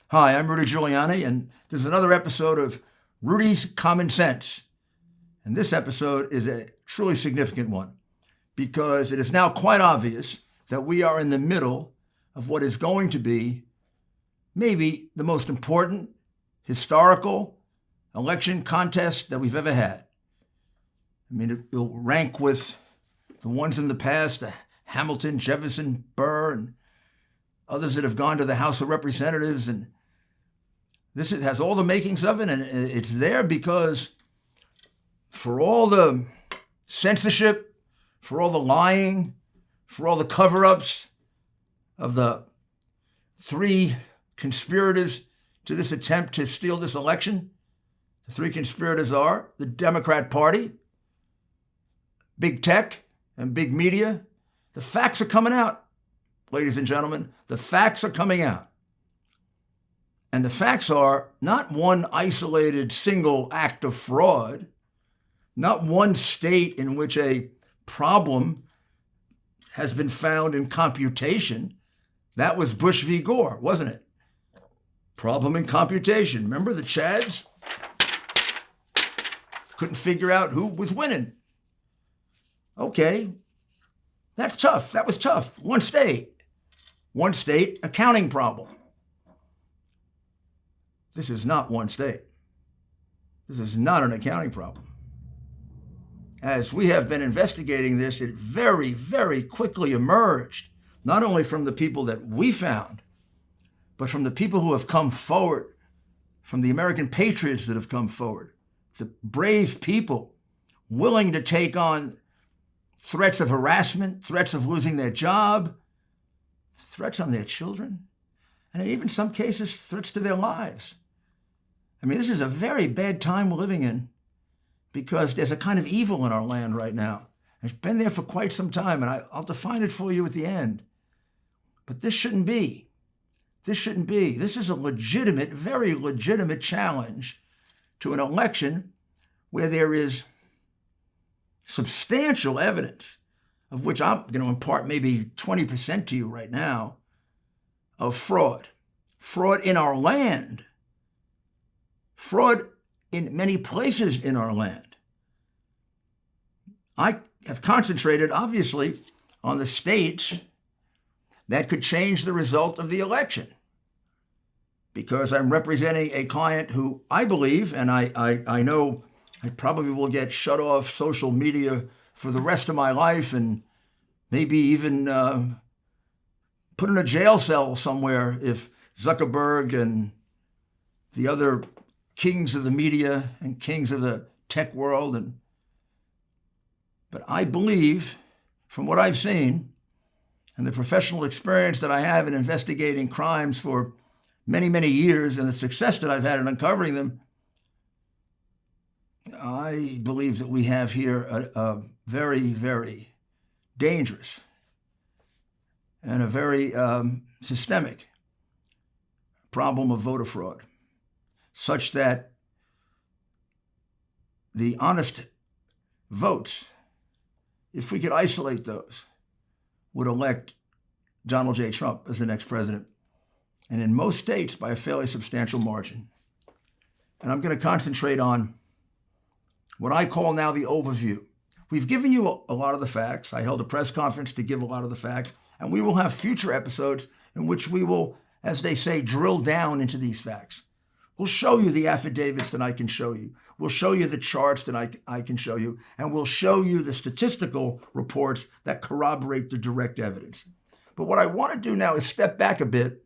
Hi, I'm Rudy Giuliani, and this is another episode of Rudy's Common Sense. And this episode is a truly significant one because it is now quite obvious that we are in the middle of what is going to be maybe the most important historical election contest that we've ever had. I mean, it will rank with the ones in the past, Hamilton, Jefferson, Burr, and others that have gone to the House of Representatives. And this has all the makings of it, and it's there because for all the censorship, for all the lying, for all the cover-ups of the three conspirators to this attempt to steal this election, the three conspirators are the Democrat Party, big tech, and big media. The facts are coming out, ladies and gentlemen. The facts are coming out. And the facts are not one isolated single act of fraud, not one state in which a problem has been found in computation. That was Bush v. Gore, wasn't it? Problem in computation. Remember the Chads? Couldn't figure out who was winning. Okay, that's tough. That was tough. One state, accounting problem. This is not one state. This is not an accounting problem. As we have been investigating this, it very, very quickly emerged, not only from the people that we found, but from the people who have come forward, from the American patriots that have come forward, the brave people willing to take on threats of harassment, threats of losing their job, threats on their children, and in even some cases, threats to their lives. I mean, this is a very bad time we're living in because there's a kind of evil in our land right now. It's been there for quite some time, and I'll define it for you at the end. But this shouldn't be. This shouldn't be. This is a legitimate, very legitimate challenge to an election where there is substantial evidence, of which I'm going to impart maybe 20% to you right now, of fraud. Fraud in our land. Fraud in many places in our land. I have concentrated, obviously, on the states that could change the result of the election because I'm representing a client who I believe, and I know I probably will get shut off social media for the rest of my life and maybe even put in a jail cell somewhere if Zuckerberg and the other kings of the media and kings of the tech world. But I believe, from what I've seen and the professional experience that I have in investigating crimes for many, many years and the success that I've had in uncovering them, I believe that we have here a very, very dangerous and a very systemic problem of voter fraud, such that the honest votes, if we could isolate those, would elect Donald J. Trump as the next president, and in most states by a fairly substantial margin. And I'm going to concentrate on what I call now the overview. We've given you a lot of the facts. I held a press conference to give a lot of the facts, and we will have future episodes in which we will, as they say, drill down into these facts. We'll show you the affidavits that I can show you. We'll show you the charts that I can show you, and we'll show you the statistical reports that corroborate the direct evidence. But what I want to do now is step back a bit.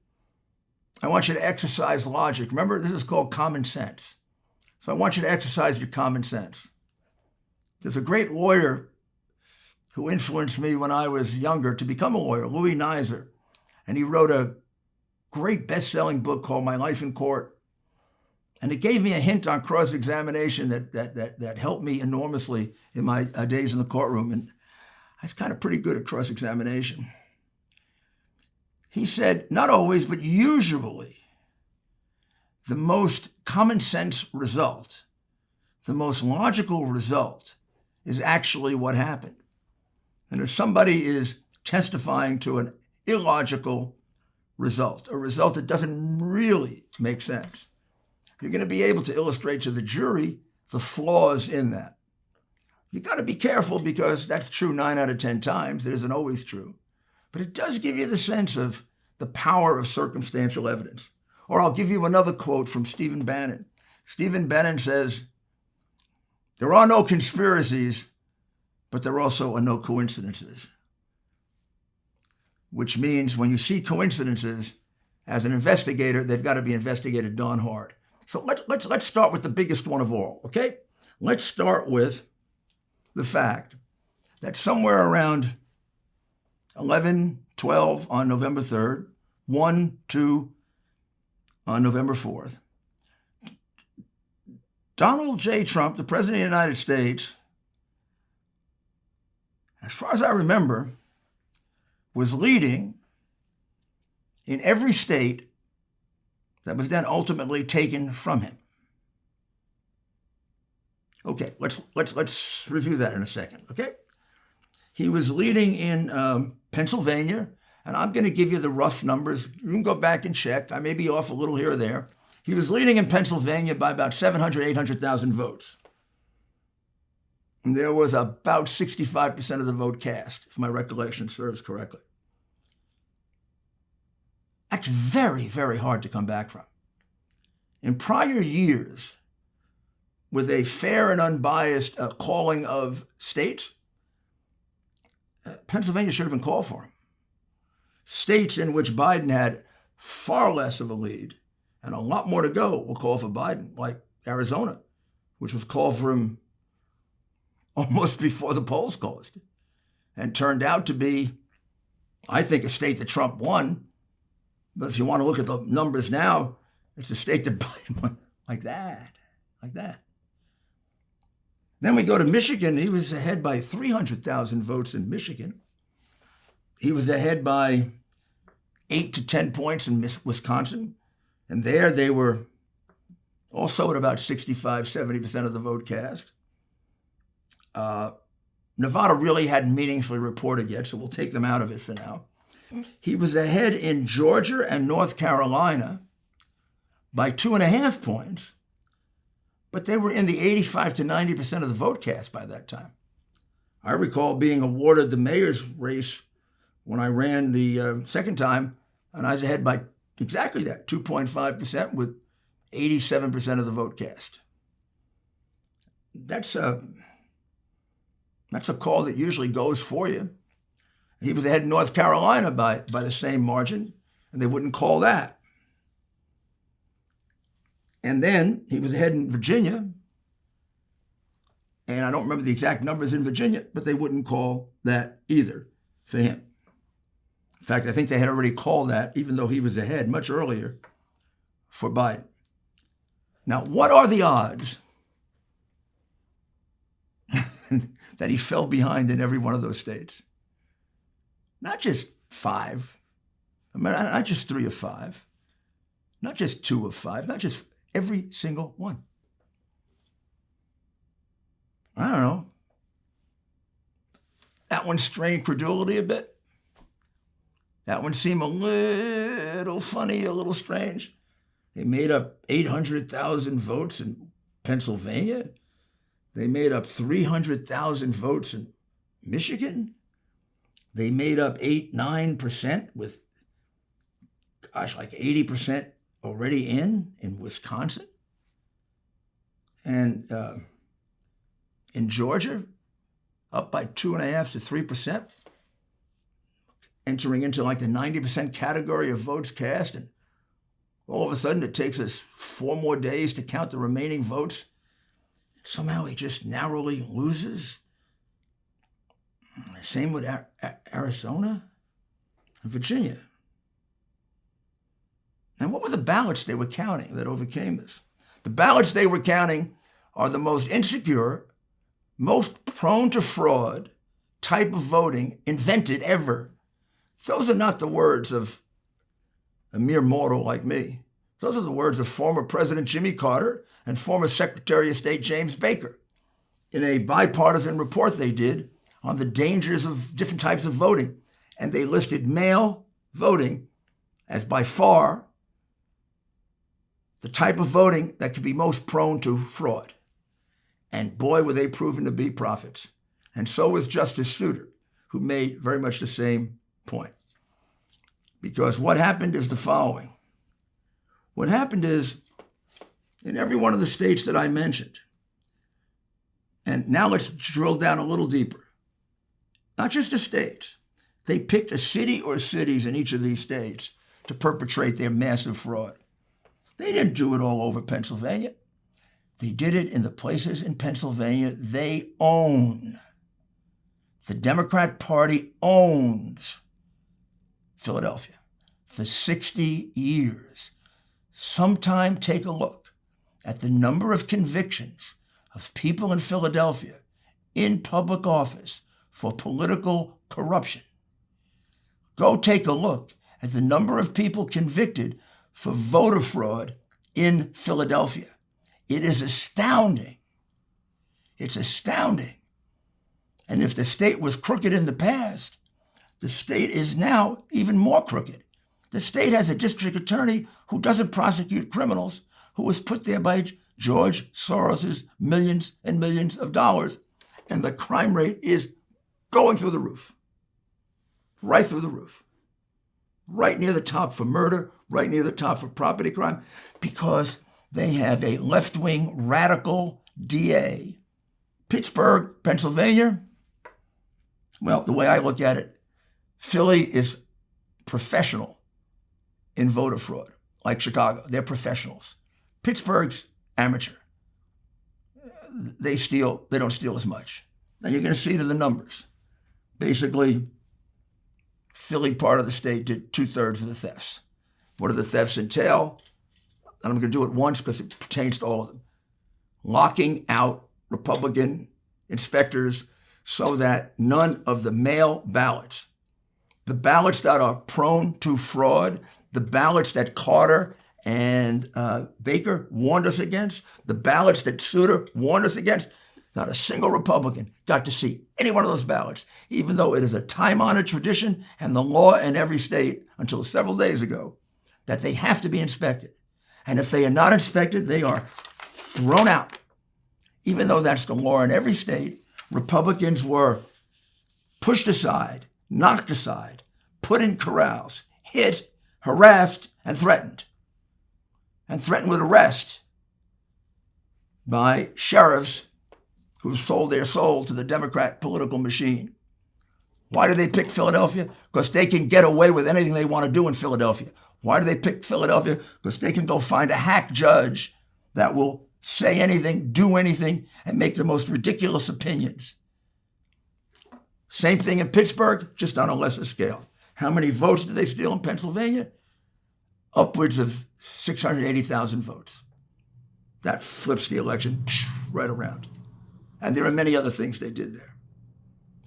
I want you to exercise logic. Remember, this is called common sense. So I want you to exercise your common sense. There's a great lawyer who influenced me when I was younger to become a lawyer, Louis Nizer. And he wrote a great best-selling book called My Life in Court. And it gave me a hint on cross-examination that helped me enormously in my days in the courtroom. And I was kind of pretty good at cross-examination. He said, not always, but usually, the most common sense result, the most logical result, is actually what happened. And if somebody is testifying to an illogical result, a result that doesn't really make sense. You're going to be able to illustrate to the jury the flaws in that. You got to be careful because that's true 9 out of 10 times. It isn't always true. But it does give you the sense of the power of circumstantial evidence. Or I'll give you another quote from Stephen Bannon. Stephen Bannon says, "There are no conspiracies, but there also are no coincidences." Which means when you see coincidences, as an investigator, they've got to be investigated darn hard. So let's start with the biggest one of all, okay? Let's start with the fact that somewhere around 11, 12 on November 3rd, 1, 2 on November 4th, Donald J. Trump, the President of the United States, as far as I remember, was leading in every state that was then ultimately taken from him. Okay, let's review that in a second, okay? He was leading in Pennsylvania, and I'm going to give you the rough numbers. You can go back and check. I may be off a little here or there. He was leading in Pennsylvania by about 700,000, 800,000 votes. And there was about 65% of the vote cast, if my recollection serves correctly. That's very, very hard to come back from. In prior years, with a fair and unbiased calling of states, Pennsylvania should have been called for him. States in which Biden had far less of a lead and a lot more to go will call for Biden, like Arizona, which was called for him almost before the polls closed and turned out to be, I think, a state that Trump won. But if you want to look at the numbers now, it's a state that Biden won like that. Then we go to Michigan. He was ahead by 300,000 votes in Michigan. He was ahead by 8 to 10 points in Wisconsin. And there they were also at about 65, 70% of the vote cast. Nevada really hadn't meaningfully reported yet, so we'll take them out of it for now. He was ahead in Georgia and North Carolina by 2.5 points, but they were in the 85 to 90% of the vote cast by that time. I recall being awarded the mayor's race when I ran the second time, and I was ahead by exactly that, 2.5% with 87% of the vote cast. That's a call that usually goes for you. He was ahead in North Carolina by the same margin, and they wouldn't call that. And then he was ahead in Virginia, and I don't remember the exact numbers in Virginia, but they wouldn't call that either for him. In fact, I think they had already called that, even though he was ahead much earlier, for Biden. Now, what are the odds that he fell behind in every one of those states? Not just 5, not just 3 of 5, not just 2 of 5, not just every single one. I don't know. That one strained credulity a bit. That one seemed a little funny, a little strange. They made up 800,000 votes in Pennsylvania. They made up 300,000 votes in Michigan. They made up 9% with, like 80% already in Wisconsin. And in Georgia, up by 2.5 to 3%, entering into like the 90% category of votes cast. And all of a sudden, it takes us 4 more days to count the remaining votes. Somehow he just narrowly loses. Same with Arizona and Virginia. And what were the ballots they were counting that overcame this? The ballots they were counting are the most insecure, most prone to fraud type of voting invented ever. Those are not the words of a mere mortal like me. Those are the words of former President Jimmy Carter and former Secretary of State James Baker in a bipartisan report they did on the dangers of different types of voting. And they listed mail voting as by far the type of voting that could be most prone to fraud. And boy, were they proven to be prophets. And so was Justice Souter, who made very much the same point. Because what happened is the following. What happened is, in every one of the states that I mentioned, and now let's drill down a little deeper, not just the states, they picked a city or cities in each of these states to perpetrate their massive fraud. They didn't do it all over Pennsylvania. They did it in the places in Pennsylvania they own. The Democrat Party owns Philadelphia for 60 years. Sometime take a look at the number of convictions of people in Philadelphia in public office for political corruption. Go take a look at the number of people convicted for voter fraud in Philadelphia. It is astounding. It's astounding. And if the state was crooked in the past, the state is now even more crooked. The state has a district attorney who doesn't prosecute criminals, who was put there by George Soros's millions and millions of dollars, and the crime rate is going through the roof. Right through the roof. Right near the top for murder, right near the top for property crime, because they have a left-wing radical DA. Pittsburgh, Pennsylvania, well, the way I look at it, Philly is professional in voter fraud, like Chicago. They're professionals. Pittsburgh's amateur. They don't steal as much. And you're going to see to the numbers. Basically, Philly part of the state did 2/3 of the thefts. What do the thefts entail? And I'm going to do it once because it pertains to all of them. Locking out Republican inspectors so that none of the mail ballots, the ballots that are prone to fraud, the ballots that Carter and Baker warned us against, the ballots that Souter warned us against, not a single Republican got to see any one of those ballots, even though it is a time-honored tradition and the law in every state until several days ago that they have to be inspected. And if they are not inspected, they are thrown out. Even though that's the law in every state, Republicans were pushed aside, knocked aside, put in corrals, hit, harassed, and threatened. And threatened with arrest by sheriffs who sold their soul to the Democrat political machine. Why do they pick Philadelphia? Because they can get away with anything they want to do in Philadelphia. Why do they pick Philadelphia? Because they can go find a hack judge that will say anything, do anything, and make the most ridiculous opinions. Same thing in Pittsburgh, just on a lesser scale. How many votes did they steal in Pennsylvania? Upwards of 680,000 votes. That flips the election right around. And there are many other things they did there.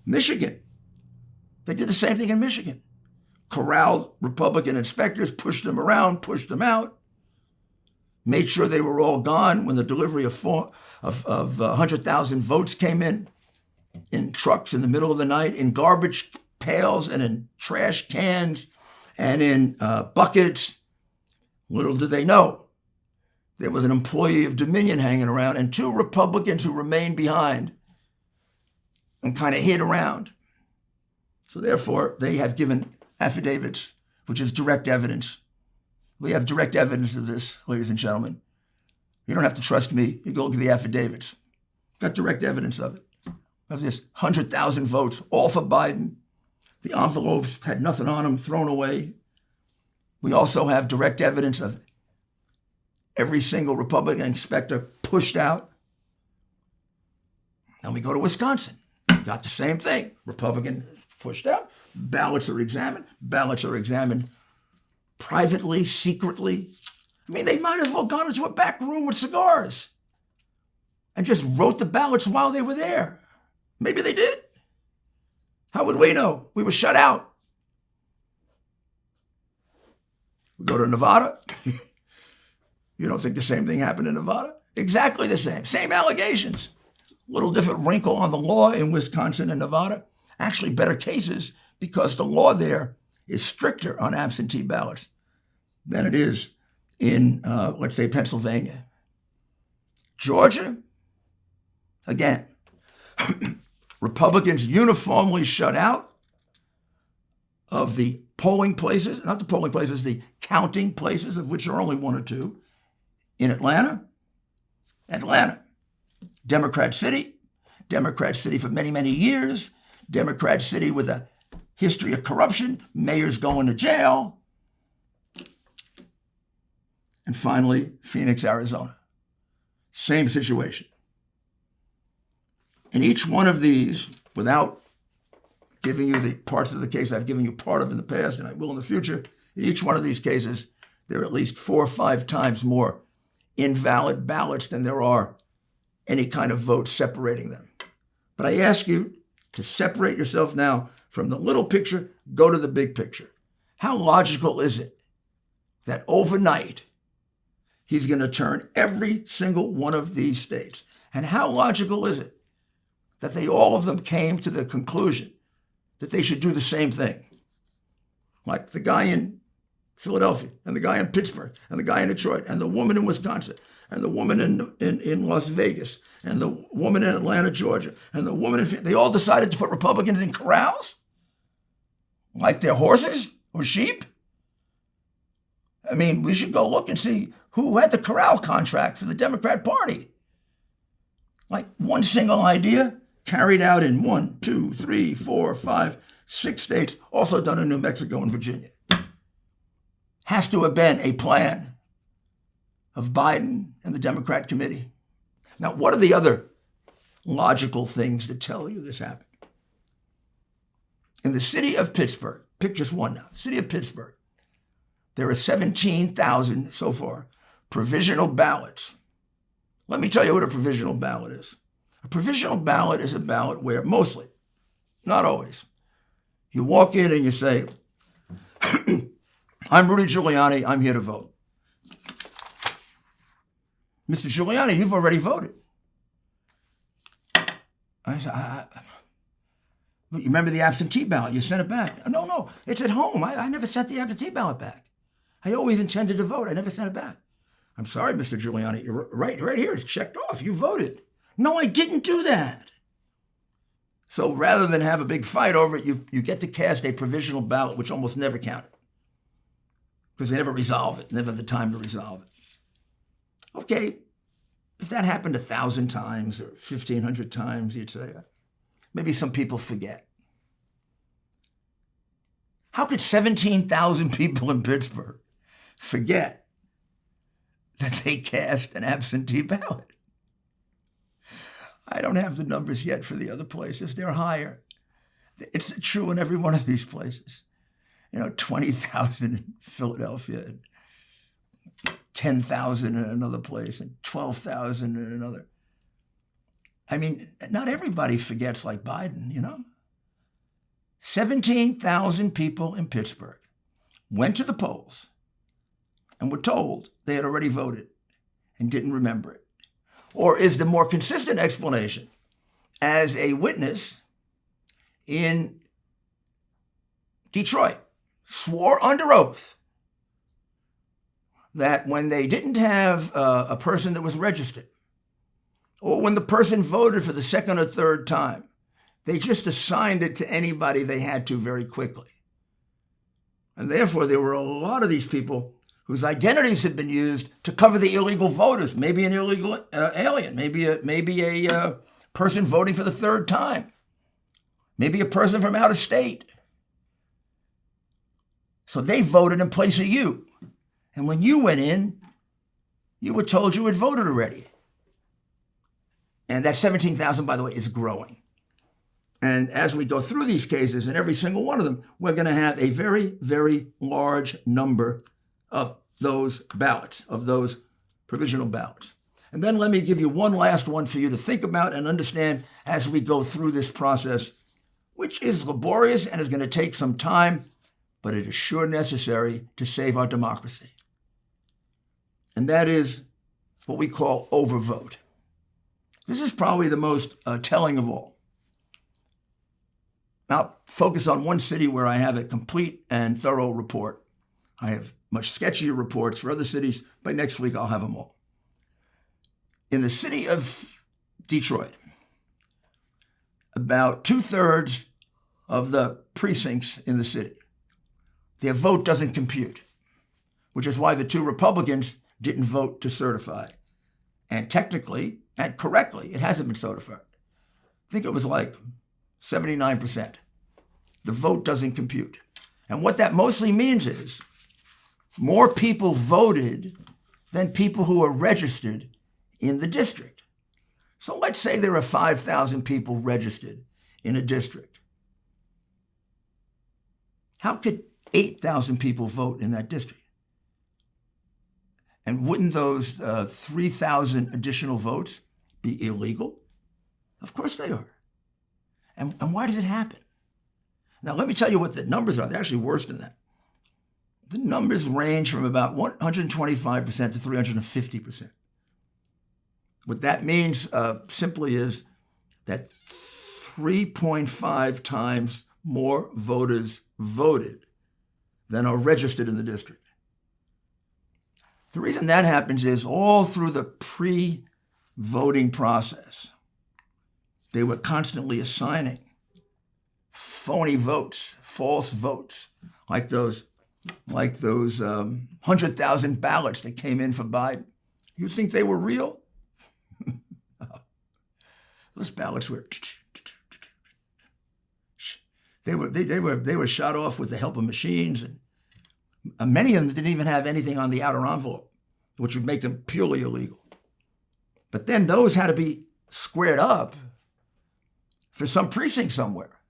Michigan, they did the same thing in Michigan. Corralled Republican inspectors, pushed them around, pushed them out, made sure they were all gone when the delivery of 100,000 votes came in trucks in the middle of the night, in garbage pails and in trash cans and in buckets. Little did they know, there was an employee of Dominion hanging around and 2 Republicans who remained behind and kind of hid around. So therefore, they have given affidavits, which is direct evidence. We have direct evidence of this, ladies and gentlemen. You don't have to trust me. You go look at the affidavits. Got direct evidence of it. Of this 100,000 votes, all for Biden. The envelopes had nothing on them, thrown away. We also have direct evidence of every single Republican inspector pushed out. And we go to Wisconsin. Got the same thing. Republican pushed out. Ballots are examined. Ballots are examined privately, secretly. I mean, they might as well gone into a back room with cigars and just wrote the ballots while they were there. Maybe they did. How would we know? We were shut out. We go to Nevada. You don't think the same thing happened in Nevada? Exactly the same. Same allegations. Little different wrinkle on the law in Wisconsin and Nevada. Actually, better cases because the law there is stricter on absentee ballots than it is in, let's say, Pennsylvania. Georgia, again, Republicans uniformly shut out of the polling places, not the polling places, the counting places, of which there are only one or two. In Atlanta, Democrat City for many, many years, Democrat City with a history of corruption, mayors going to jail. And finally, Phoenix, Arizona. Same situation. In each one of these, without giving you the parts of the case I've given you part of in the past, and I will in the future, in each one of these cases, there are at least 4 or 5 times more invalid ballots than there are any kind of vote separating them. But I ask you to separate yourself now from the little picture, go to the big picture. How logical is it that overnight he's going to turn every single one of these states? And how logical is it that all of them came to the conclusion that they should do the same thing? Like the guy in Philadelphia, and the guy in Pittsburgh, and the guy in Detroit, and the woman in Wisconsin, and the woman in Las Vegas, and the woman in Atlanta, Georgia, and the woman in... They all decided to put Republicans in corrals? Like they're horses or sheep? I mean, we should go look and see who had the corral contract for the Democrat Party. Like one single idea carried out in 1, 2, 3, 4, 5, 6 states, also done in New Mexico and Virginia. Has to have been a plan of Biden and the Democrat committee. Now, what are the other logical things that tell you this happened? In the city of Pittsburgh, pick just one now, city of Pittsburgh, there are 17,000 so far provisional ballots. Let me tell you what a provisional ballot is. A provisional ballot is a ballot where mostly, not always, you walk in and you say, I'm Rudy Giuliani, I'm here to vote. Mr. Giuliani, you've already voted. I said, you remember the absentee ballot? You sent it back. No, it's at home. I never sent the absentee ballot back. I always intended to vote. I never sent it back. I'm sorry, Mr. Giuliani, you're right here. It's checked off. You voted. No, I didn't do that. So rather than have a big fight over it, you get to cast a provisional ballot, which almost never counted. Because they never resolve it, never have the time to resolve it. Okay, if that happened 1,000 times or 1,500 times, you'd say, maybe some people forget. How could 17,000 people in Pittsburgh forget that they cast an absentee ballot? I don't have the numbers yet for the other places. They're higher. It's true in every one of these places. 20,000 in Philadelphia, and 10,000 in another place, and 12,000 in another. I mean, not everybody forgets like Biden, 17,000 people in Pittsburgh went to the polls and were told they had already voted and didn't remember it. Or is the more consistent explanation, as a witness in Detroit swore under oath that when they didn't have a person that was registered, or when the person voted for the second or third time, they just assigned it to anybody they had to very quickly. And therefore, there were a lot of these people whose identities had been used to cover the illegal voters, maybe an illegal alien, maybe a person voting for the third time, maybe a person from out of state. So they voted in place of you. And when you went in, you were told you had voted already. And that 17,000, by the way, is growing. And as we go through these cases, in every single one of them, we're going to have a very, very large number of those ballots, of those provisional ballots. And then let me give you one last one for you to think about and understand as we go through this process, which is laborious and is going to take some time, but it is sure necessary to save our democracy. And that is what we call overvote. This is probably the most telling of all. Now, focus on one city where I have a complete and thorough report. I have much sketchier reports for other cities. By next week, I'll have them all. In the city of Detroit, about 2/3 of the precincts in the city, their vote doesn't compute, which is why the 2 Republicans didn't vote to certify. And technically and correctly, it hasn't been certified. I think it was like 79%. The vote doesn't compute. And what that mostly means is more people voted than people who are registered in the district. So let's say there are 5,000 people registered in a district. How could 8,000 people vote in that district? And wouldn't those 3,000 additional votes be illegal? Of course they are. And why does it happen? Now, let me tell you what the numbers are. They're actually worse than that. The numbers range from about 125% to 350%. What that means simply is that 3.5 times more voters voted than are registered in the district. The reason that happens is all through the pre-voting process, they were constantly assigning phony votes, false votes, like those 100,000 ballots that came in for Biden. You think they were real? Those ballots were they were shot off with the help of machines, and many of them didn't even have anything on the outer envelope, which would make them purely illegal. But then those had to be squared up for some precinct somewhere.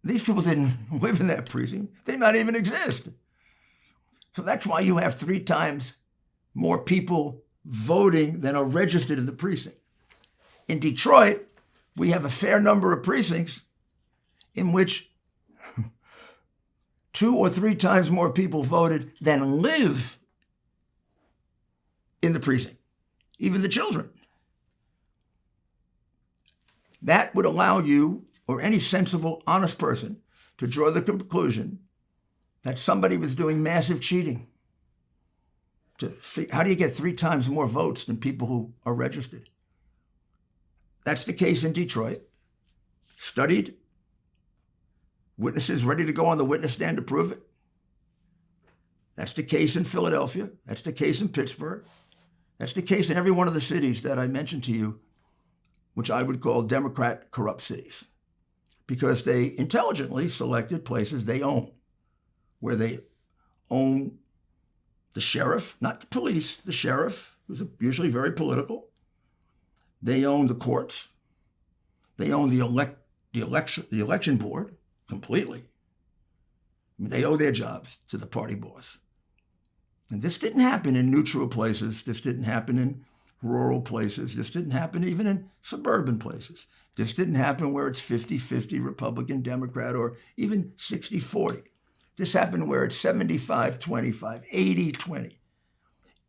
These people didn't live in that precinct. They might even exist. So that's why you have 3 times more people voting than are registered in the precinct. In Detroit, we have a fair number of precincts in which 2 or 3 times more people voted than live in the precinct, even the children. That would allow you, or any sensible, honest person, to draw the conclusion that somebody was doing massive cheating. How do you get 3 times more votes than people who are registered? That's the case in Detroit. Studied. Witnesses ready to go on the witness stand to prove it. That's the case in Philadelphia. That's the case in Pittsburgh. That's the case in every one of the cities that I mentioned to you, which I would call Democrat corrupt cities, because they intelligently selected places they own, where they own the sheriff, not the police, the sheriff, who's usually very political. They own the courts. They own the election board completely. I mean, they owe their jobs to the party boss. And this didn't happen in neutral places. This didn't happen in rural places. This didn't happen even in suburban places. This didn't happen where it's 50-50 Republican, Democrat, or even 60-40. This happened where it's 75-25, 80-20.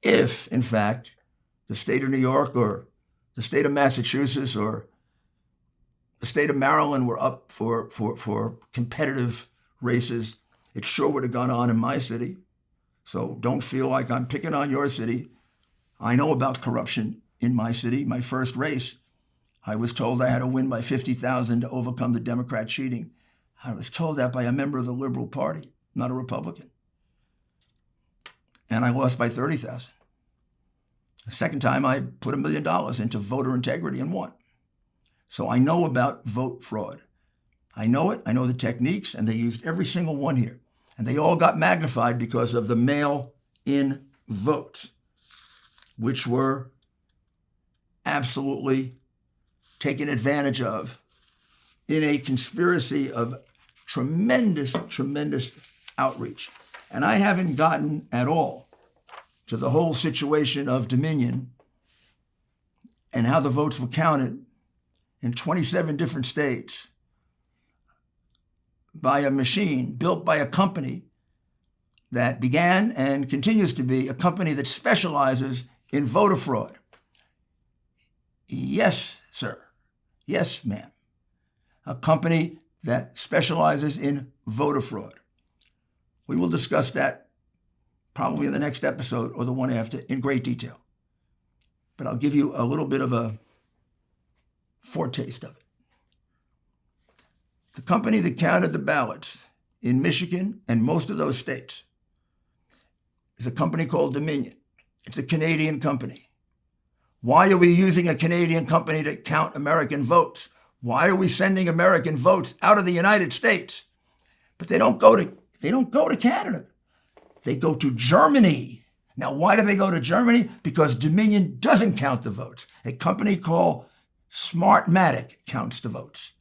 If, in fact, the state of New York or the state of Massachusetts or the state of Maryland were up for competitive races, it sure would have gone on in my city. So don't feel like I'm picking on your city. I know about corruption in my city. My first race, I was told I had to win by 50,000 to overcome the Democrat cheating. I was told that by a member of the Liberal Party, not a Republican. And I lost by 30,000. The second time, I put $1 million into voter integrity and won. So I know about vote fraud. I know it. I know the techniques, and they used every single one here. And they all got magnified because of the mail-in votes, which were absolutely taken advantage of in a conspiracy of tremendous, tremendous outreach. And I haven't gotten at all to the whole situation of Dominion and how the votes were counted in 27 different states by a machine built by a company that began and continues to be a company that specializes in voter fraud. Yes, sir. Yes, ma'am. A company that specializes in voter fraud. We will discuss that probably in the next episode or the one after in great detail. But I'll give you a little bit of a foretaste of it. The company that counted the ballots in Michigan and most of those states is a company called Dominion. It's a Canadian company. Why are we using a Canadian company to count American votes? Why are we sending American votes out of the United States? But they don't go to Canada. They go to Germany. Now, why do they go to Germany? Because Dominion doesn't count the votes. A company called Smartmatic counts the votes.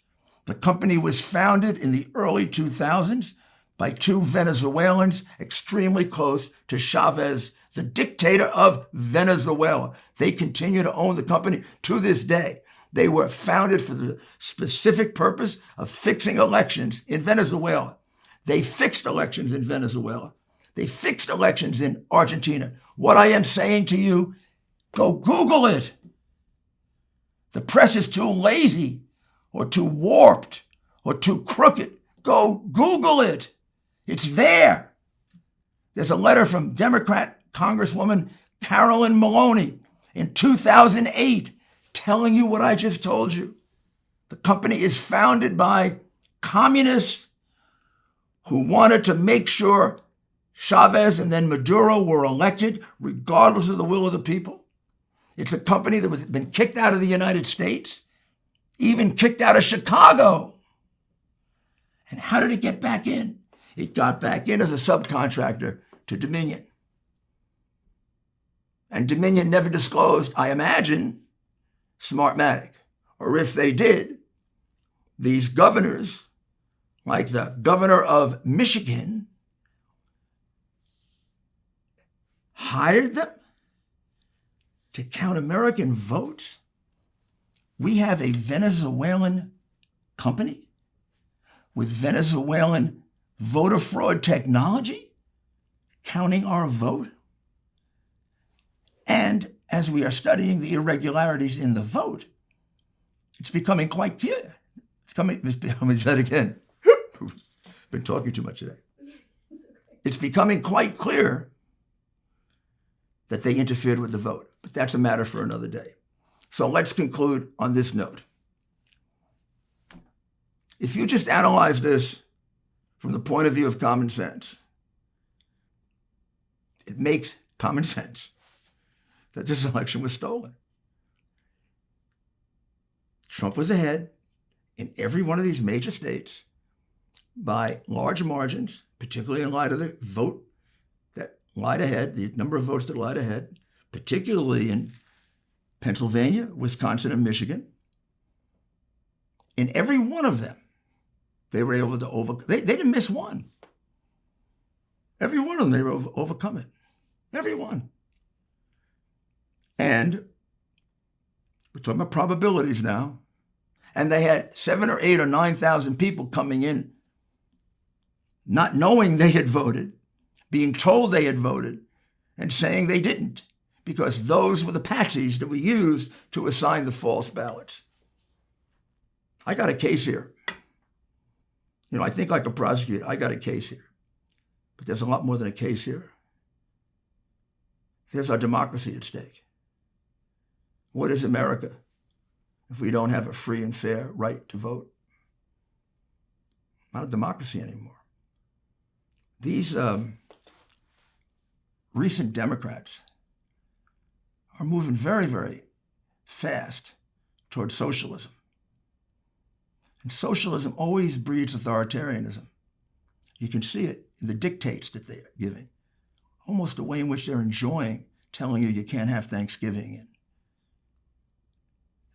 The company was founded in the early 2000s by two Venezuelans extremely close to Chavez, the dictator of Venezuela. They continue to own the company to this day. They were founded for the specific purpose of fixing elections in Venezuela. They fixed elections in Venezuela. They fixed elections in Argentina. What I am saying to you, go Google it. The press is too lazy or too warped or too crooked. Go Google it. It's there. There's a letter from Democrat Congresswoman Carolyn Maloney in 2008 telling you what I just told you. The company is founded by communists who wanted to make sure Chavez and then Maduro were elected regardless of the will of the people. It's a company that has been kicked out of the United States, even kicked out of Chicago. And how did it get back in? It got back in as a subcontractor to Dominion. And Dominion never disclosed, I imagine, Smartmatic. Or if they did, these governors, like the governor of Michigan, hired them to count American votes. We have a Venezuelan company with Venezuelan voter fraud technology counting our vote. And as we are studying the irregularities in the vote, it's becoming quite clear. Been talking too much today. It's becoming quite clear that they interfered with the vote. But that's a matter for another day. So let's conclude on this note. If you just analyze this from the point of view of common sense, it makes common sense that this election was stolen. Trump was ahead in every one of these major states by large margins, particularly in light of the vote that lied ahead, the number of votes that lied ahead, particularly in Pennsylvania, Wisconsin, and Michigan. In every one of them, they were able to overcome. They didn't miss one. Every one of them, they were overcome it. Every one. And we're talking about probabilities now. And they had 7,000 or 8,000 or 9,000 people coming in, not knowing they had voted, being told they had voted, and saying they didn't, because those were the patsies that we used to assign the false ballots. I got a case here. I think like a prosecutor, I got a case here. But there's a lot more than a case here. There's our democracy at stake. What is America if we don't have a free and fair right to vote? Not a democracy anymore. These recent Democrats are moving very, very fast towards socialism. And socialism always breeds authoritarianism. You can see it in the dictates that they're giving, almost the way in which they're enjoying telling you can't have Thanksgiving. And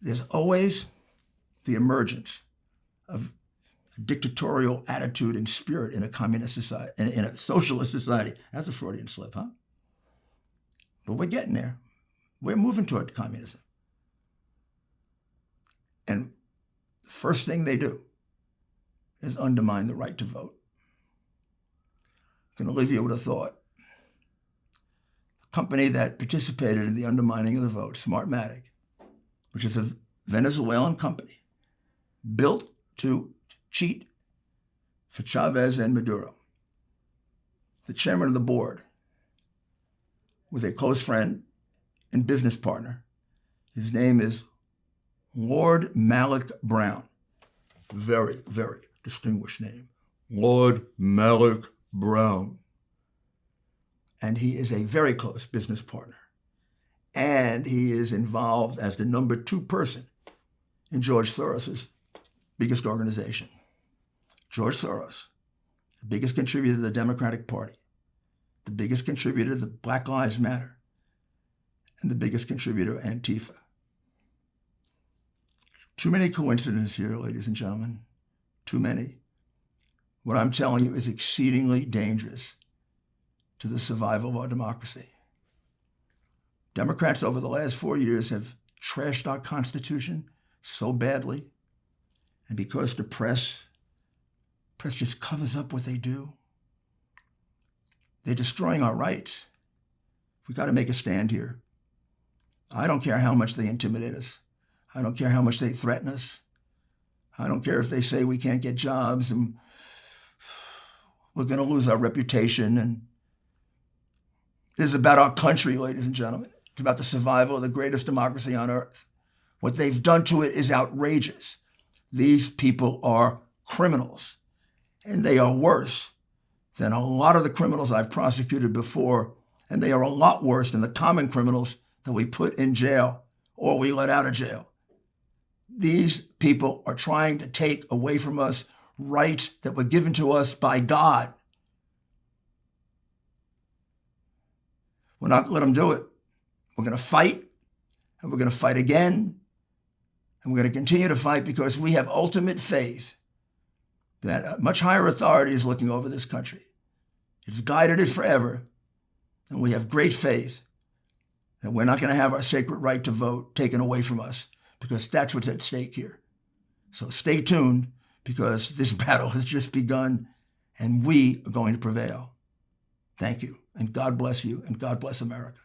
there's always the emergence of a dictatorial attitude and spirit in a communist society, in a socialist society. That's a Freudian slip, huh? But we're getting there. We're moving toward communism. And the first thing they do is undermine the right to vote. I'm going to leave you with a thought. A company that participated in the undermining of the vote, Smartmatic, which is a Venezuelan company, built to cheat for Chavez and Maduro. The chairman of the board with a close friend and business partner. His name is Lord Malik Brown. Very, very distinguished name. Lord Malik Brown. And he is a very close business partner. And he is involved as the number 2 person in George Soros's biggest organization. George Soros, the biggest contributor to the Democratic Party, the biggest contributor to Black Lives Matter, and the biggest contributor to Antifa. Too many coincidences here, ladies and gentlemen. Too many. What I'm telling you is exceedingly dangerous to the survival of our democracy. Democrats over the last 4 years have trashed our Constitution so badly, and because the press just covers up what they do, they're destroying our rights. We got to make a stand here. I don't care how much they intimidate us. I don't care how much they threaten us. I don't care if they say we can't get jobs and we're going to lose our reputation. And this is about our country, ladies and gentlemen. It's about the survival of the greatest democracy on earth. What they've done to it is outrageous. These people are criminals, and they are worse than a lot of the criminals I've prosecuted before, and they are a lot worse than the common criminals that we put in jail or we let out of jail. These people are trying to take away from us rights that were given to us by God. We're not going to let them do it. We're going to fight, and we're going to fight again, and we're going to continue to fight because we have ultimate faith that a much higher authority is looking over this country. It's guided it forever, and we have great faith that we're not going to have our sacred right to vote taken away from us, because that's what's at stake here. So stay tuned, because this battle has just begun, and we are going to prevail. Thank you, and God bless you, and God bless America.